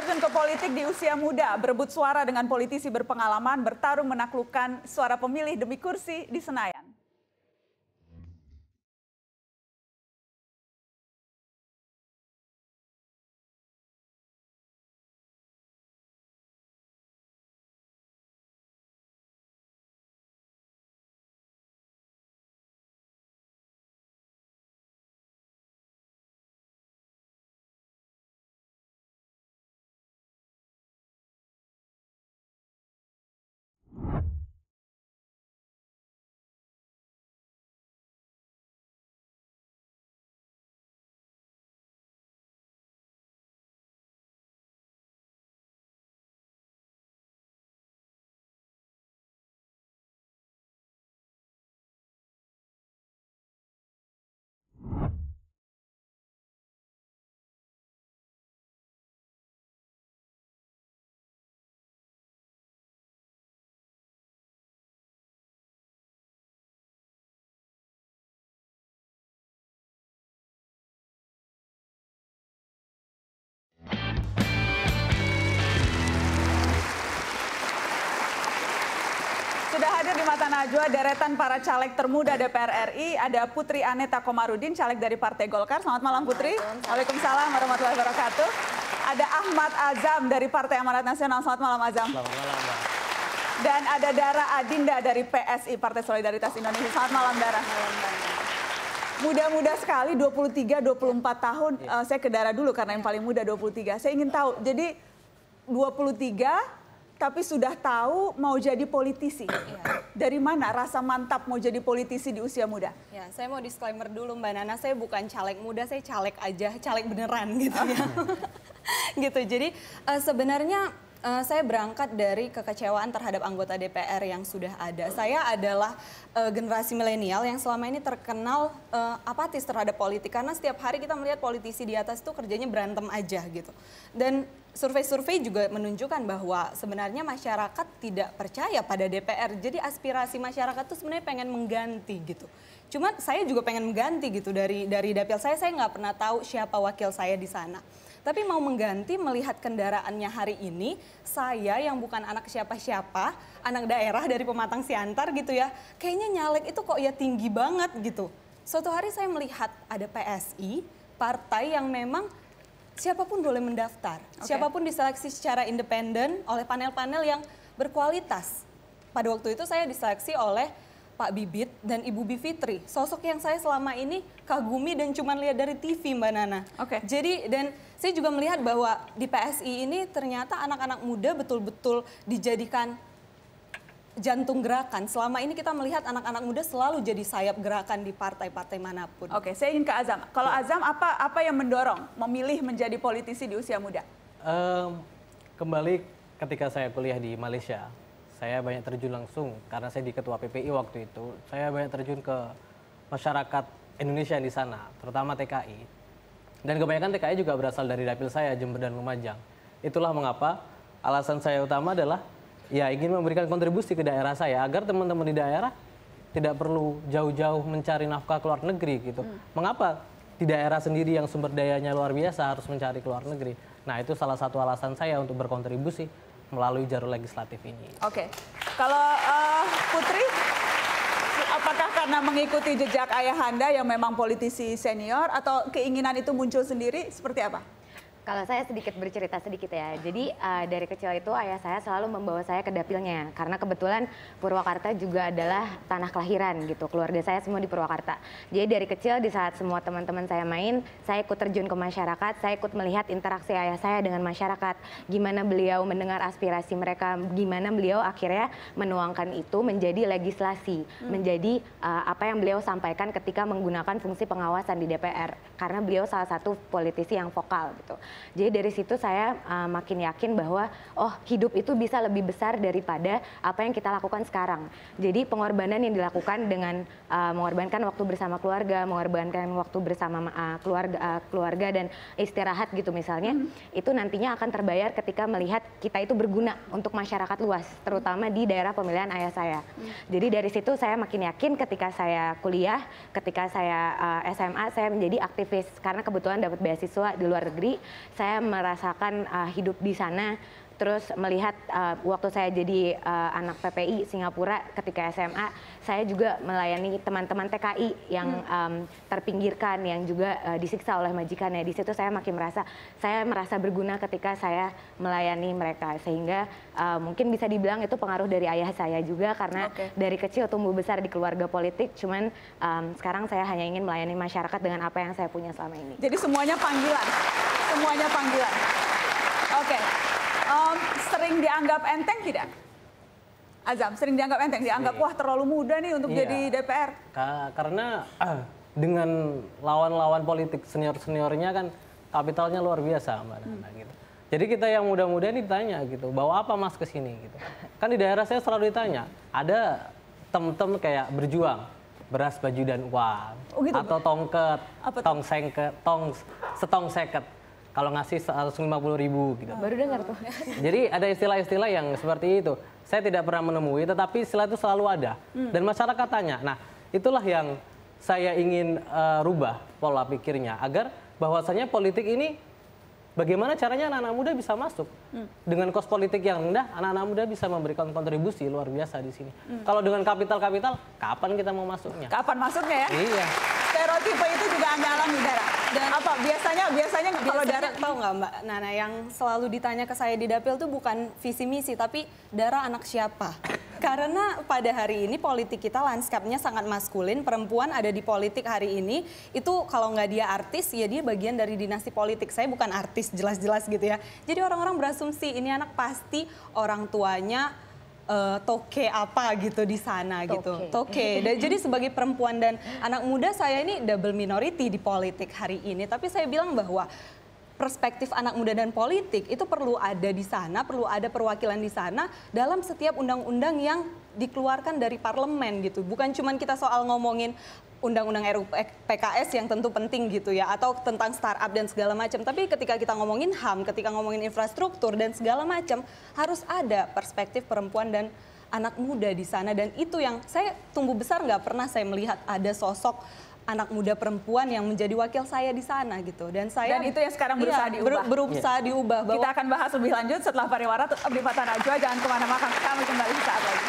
terjun ke politik di usia muda, berebut suara dengan politisi berpengalaman, bertarung menaklukkan suara pemilih demi kursi di Senayan. Sudah hadir di Mata Najwa deretan para caleg termuda DPR RI, ada Putri Aneta Komarudin, caleg dari Partai Golkar. Selamat malam Putri. Waalaikumsalam warahmatullahi wabarakatuh. Ada Ahmad Azam dari Partai Amanat Nasional. Selamat malam Azam. Selamat malam, Mbak. Dan ada Dara Adinda dari PSI, Partai Solidaritas Indonesia. Selamat malam Dara. Muda-muda sekali, 23, 24 tahun. Saya ke Dara dulu karena yang paling muda 23. Saya ingin tahu, jadi 23 tapi sudah tahu mau jadi politisi. Dari mana rasa mantap mau jadi politisi di usia muda? Ya, saya mau disclaimer dulu Mbak Nana, saya bukan caleg muda, saya caleg aja, caleg beneran gitu ya. Gitu, jadi sebenarnya saya berangkat dari kekecewaan terhadap anggota DPR yang sudah ada. Saya adalah generasi milenial yang selama ini terkenal apatis terhadap politik. Karena setiap hari kita melihat politisi di atas itu kerjanya berantem aja gitu. Dan survei-survei juga menunjukkan bahwa sebenarnya masyarakat tidak percaya pada DPR. Jadi aspirasi masyarakat itu sebenarnya pengen mengganti gitu. Cuma saya juga pengen mengganti gitu dari dapil saya nggak pernah tahu siapa wakil saya di sana. Tapi mau mengganti melihat kendaraannya hari ini, saya yang bukan anak siapa-siapa, anak daerah dari Pematang Siantar gitu ya, kayaknya nyalek itu kok ya tinggi banget gitu. Suatu hari saya melihat ada PSI, partai yang memang siapapun boleh mendaftar, siapapun diseleksi secara independen oleh panel-panel yang berkualitas. Pada waktu itu saya diseleksi oleh Pak Bibit dan Ibu Bivitri, sosok yang saya selama ini kagumi dan cuma lihat dari TV Mbak Nana. Jadi dan saya juga melihat bahwa di PSI ini ternyata anak-anak muda betul-betul dijadikan jantung gerakan. Selama ini kita melihat anak-anak muda selalu jadi sayap gerakan di partai-partai manapun. Oke, saya ingin ke Azam. Kalau Azam apa yang mendorong memilih menjadi politisi di usia muda? Kembali ketika saya kuliah di Malaysia, saya banyak terjun langsung karena saya di ketua PPI waktu itu. Saya banyak terjun ke masyarakat Indonesia di sana, terutama TKI. Dan kebanyakan TKI juga berasal dari dapil saya, Jember dan Lumajang. Itulah mengapa alasan saya utama adalah ya ingin memberikan kontribusi ke daerah saya agar teman-teman di daerah tidak perlu jauh-jauh mencari nafkah ke luar negeri gitu. Mengapa di daerah sendiri yang sumber dayanya luar biasa harus mencari ke luar negeri? Nah, itu salah satu alasan saya untuk berkontribusi melalui jalur legislatif ini. Oke, kalau Putri, apakah karena mengikuti jejak ayahanda yang memang politisi senior atau keinginan itu muncul sendiri, seperti apa? Kalau saya sedikit bercerita sedikit ya, jadi dari kecil itu ayah saya selalu membawa saya ke dapilnya. Karena kebetulan Purwakarta juga adalah tanah kelahiran gitu, keluarga saya semua di Purwakarta. Jadi dari kecil di saat semua teman-teman saya main, saya ikut terjun ke masyarakat, saya ikut melihat interaksi ayah saya dengan masyarakat. Gimana beliau mendengar aspirasi mereka, gimana beliau akhirnya menuangkan itu menjadi legislasi, menjadi apa yang beliau sampaikan ketika menggunakan fungsi pengawasan di DPR. Karena beliau salah satu politisi yang vokal gitu. Jadi dari situ saya makin yakin bahwa hidup itu bisa lebih besar daripada apa yang kita lakukan sekarang. Jadi pengorbanan yang dilakukan dengan mengorbankan waktu bersama keluarga, mengorbankan waktu bersama keluarga dan istirahat gitu misalnya, itu nantinya akan terbayar ketika melihat kita itu berguna untuk masyarakat luas, terutama di daerah pemilihan ayah saya. Jadi dari situ saya makin yakin ketika saya kuliah, ketika saya SMA, saya menjadi aktivis karena kebetulan dapat beasiswa di luar negeri. saya merasakan hidup di sana. Terus melihat waktu saya jadi anak PPI Singapura ketika SMA, saya juga melayani teman-teman TKI yang terpinggirkan, yang juga disiksa oleh majikannya. Di situ saya makin merasa berguna ketika saya melayani mereka. Sehingga mungkin bisa dibilang itu pengaruh dari ayah saya juga, karena dari kecil tumbuh besar di keluarga politik. Cuman sekarang saya hanya ingin melayani masyarakat dengan apa yang saya punya selama ini. Jadi semuanya panggilan, semuanya panggilan. Oke. Sering dianggap enteng tidak? Azam, sering dianggap enteng, dianggap wah terlalu muda nih untuk jadi DPR. Karena dengan lawan-lawan politik senior-seniornya kan kapitalnya luar biasa, Mbak Nana gitu. Jadi kita yang muda-muda ini ditanya gitu, bawa apa Mas ke sini gitu. Kan di daerah saya selalu ditanya, ada tem-tem kayak berjuang, beras, baju dan uang, gitu, atau tongket, setong seket. Kalau ngasih 150.000 gitu. Baru dengar tuh. Jadi ada istilah-istilah yang seperti itu. Saya tidak pernah menemui, tetapi istilah itu selalu ada. Dan masyarakat tanya. Nah, itulah yang saya ingin rubah pola pikirnya. Agar bahwasanya politik ini, bagaimana caranya anak-anak muda bisa masuk. Dengan kos politik yang rendah, anak-anak muda bisa memberikan kontribusi luar biasa di sini. Kalau dengan kapital-kapital, kapan kita mau masuknya? Kapan masuknya ya? Iya. Stereotipe itu juga Anda alami, Dara. Dan apa biasanya kalau Dara tahu nggak Mbak Nana, yang selalu ditanya ke saya di dapil tuh bukan visi misi, tapi Dara anak siapa? Karena pada hari ini politik kita lanskapnya sangat maskulin, perempuan ada di politik hari ini, itu kalau nggak dia artis, ya dia bagian dari dinasti politik. Saya bukan artis jelas-jelas gitu ya. Jadi orang-orang berasumsi ini anak pasti orang tuanya toke apa gitu di sana gitu. Toke. Dan jadi sebagai perempuan dan anak muda, saya ini double minority di politik hari ini. Tapi saya bilang bahwa perspektif anak muda dan politik itu perlu ada di sana, perlu ada perwakilan di sana dalam setiap undang-undang yang dikeluarkan dari parlemen gitu. Bukan cuma kita soal ngomongin undang-undang RUU PKS yang tentu penting gitu ya, atau tentang startup dan segala macam. Tapi ketika kita ngomongin HAM, ketika ngomongin infrastruktur dan segala macam, harus ada perspektif perempuan dan anak muda di sana. Dan itu yang saya tumbuh besar nggak pernah saya melihat ada sosok anak muda perempuan yang menjadi wakil saya di sana gitu. Dan itu yang sekarang berusaha diubah. Berusaha diubah. Kita akan bahas lebih lanjut setelah pariwara. Tetap di Mata Najwa, jangan kemana-mana, kami kembali saat lagi.